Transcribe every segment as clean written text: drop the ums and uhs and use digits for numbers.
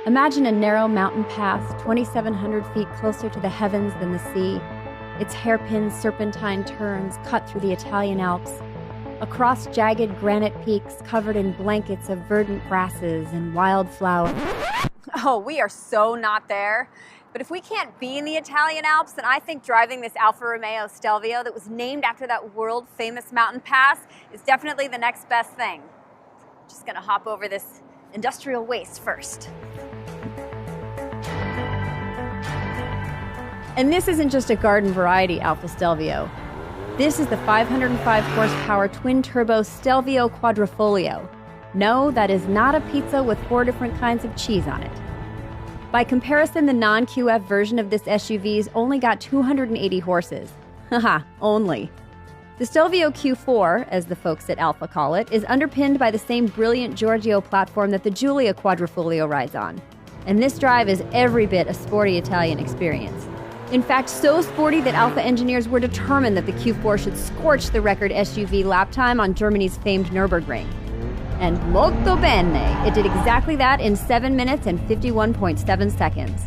Imagine a narrow mountain path 2,700 feet closer to the heavens than the sea. Its hairpin serpentine turns cut through the Italian Alps, across jagged granite peaks covered in blankets of verdant grasses and wildflowers. Oh, we are so not there. But if we can't be in the Italian Alps, then I think driving this Alfa Romeo Stelvio that was named after that world-famous mountain pass is definitely the next best thing. Just gonna hop over this industrial waste first. And this isn't just a garden variety Alfa Stelvio. This is the 505 horsepower twin-turbo Stelvio Quadrifoglio. No, that is not a pizza with 4 different kinds of cheese on it. By comparison, the non-QF version of this SUV's only got 280 horses. Haha, only. The Stelvio Q4, as the folks at Alfa call it, is underpinned by the same brilliant Giorgio platform that the Giulia Quadrifoglio rides on. And this drive is every bit a sporty Italian experience. In fact, so sporty that Alfa engineers were determined that the Q4 should scorch the record SUV lap time on Germany's famed Nürburgring. And molto bene, it did exactly that in 7 minutes and 51.7 seconds.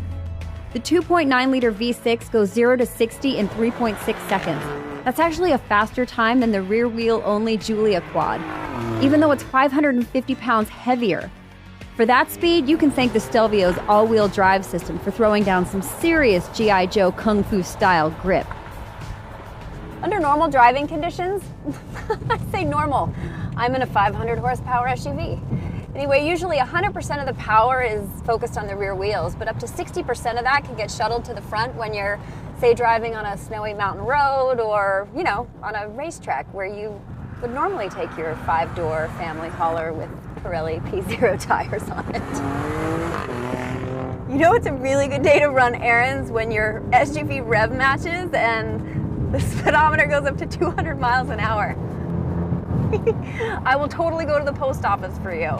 The 2.9-liter V6 goes 0 to 60 in 3.6 seconds. That's actually a faster time than the rear-wheel-only Giulia Quad, even though it's 550 pounds heavier. For that speed, you can thank the Stelvio's all-wheel drive system for throwing down some serious G.I. Joe Kung Fu-style grip. Under normal driving conditions, I say normal, I'm in a 500 horsepower SUV. Anyway, usually 100% of the power is focused on the rear wheels, but up to 60% of that can get shuttled to the front when you're, say, driving on a snowy mountain road or, on a racetrack where you would normally take your 5-door family hauler with Pirelli P0 tires on it. It's a really good day to run errands when your SUV rev matches and the speedometer goes up to 200 miles an hour. I will totally go to the post office for you.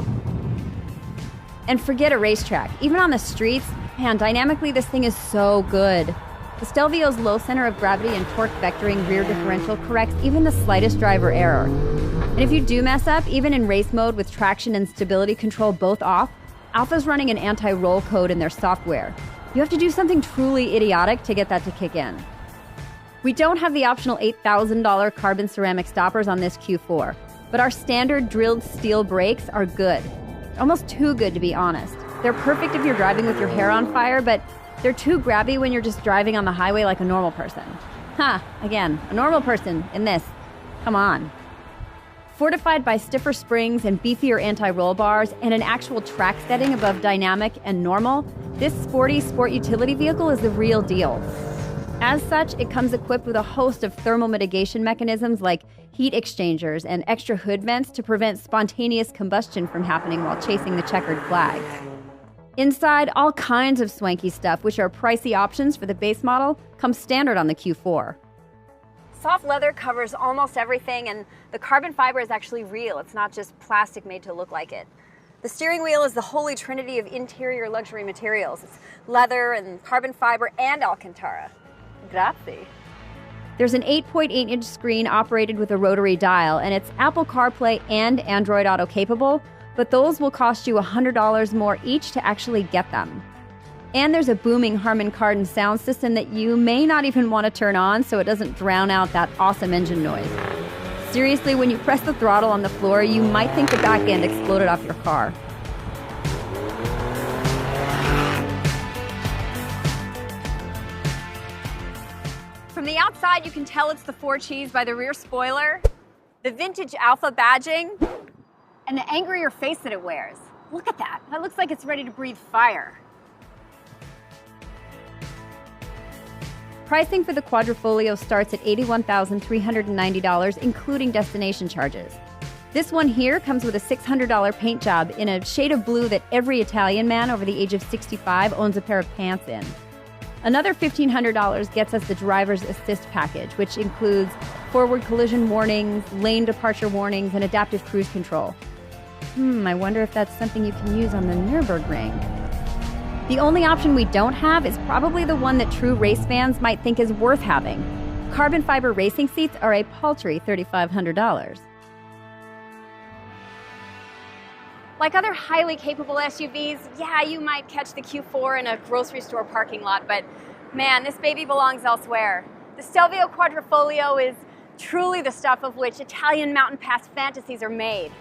And forget a racetrack. Even on the streets, man, dynamically this thing is so good. The Stelvio's low center of gravity and torque vectoring rear differential corrects even the slightest driver error. And if you do mess up, even in race mode with traction and stability control both off, Alfa's running an anti-roll code in their software. You have to do something truly idiotic to get that to kick in. We don't have the optional $8,000 carbon ceramic stoppers on this Q4, but our standard drilled steel brakes are good. Almost too good, to be honest. They're perfect if you're driving with your hair on fire, but they're too grabby when you're just driving on the highway like a normal person. Again, a normal person in this. Come on. Fortified by stiffer springs and beefier anti-roll bars and an actual track setting above dynamic and normal, this sporty sport utility vehicle is the real deal. As such, it comes equipped with a host of thermal mitigation mechanisms like heat exchangers and extra hood vents to prevent spontaneous combustion from happening while chasing the checkered flag. Inside, all kinds of swanky stuff, which are pricey options for the base model, come standard on the Q4. Soft leather covers almost everything, and the carbon fiber is actually real. It's not just plastic made to look like it. The steering wheel is the holy trinity of interior luxury materials. It's leather and carbon fiber and Alcantara. Grazie. There's an 8.8-inch screen operated with a rotary dial, and it's Apple CarPlay and Android Auto capable, but those will cost you $100 more each to actually get them. And there's a booming Harman Kardon sound system that you may not even want to turn on so it doesn't drown out that awesome engine noise. Seriously, when you press the throttle on the floor, you might think the back end exploded off your car. From the outside, you can tell it's the 4 Cheese by the rear spoiler, the vintage Alfa badging, and the angrier face that it wears. Look at that. That looks like it's ready to breathe fire. Pricing for the Quadrifoglio starts at $81,390, including destination charges. This one here comes with a $600 paint job in a shade of blue that every Italian man over the age of 65 owns a pair of pants in. Another $1,500 gets us the driver's assist package, which includes forward collision warnings, lane departure warnings, and adaptive cruise control. I wonder if that's something you can use on the Nürburgring. The only option we don't have is probably the one that true race fans might think is worth having. Carbon fiber racing seats are a paltry $3,500. Like other highly capable SUVs, yeah, you might catch the Q4 in a grocery store parking lot, but man, this baby belongs elsewhere. The Stelvio Quadrifoglio is truly the stuff of which Italian mountain pass fantasies are made.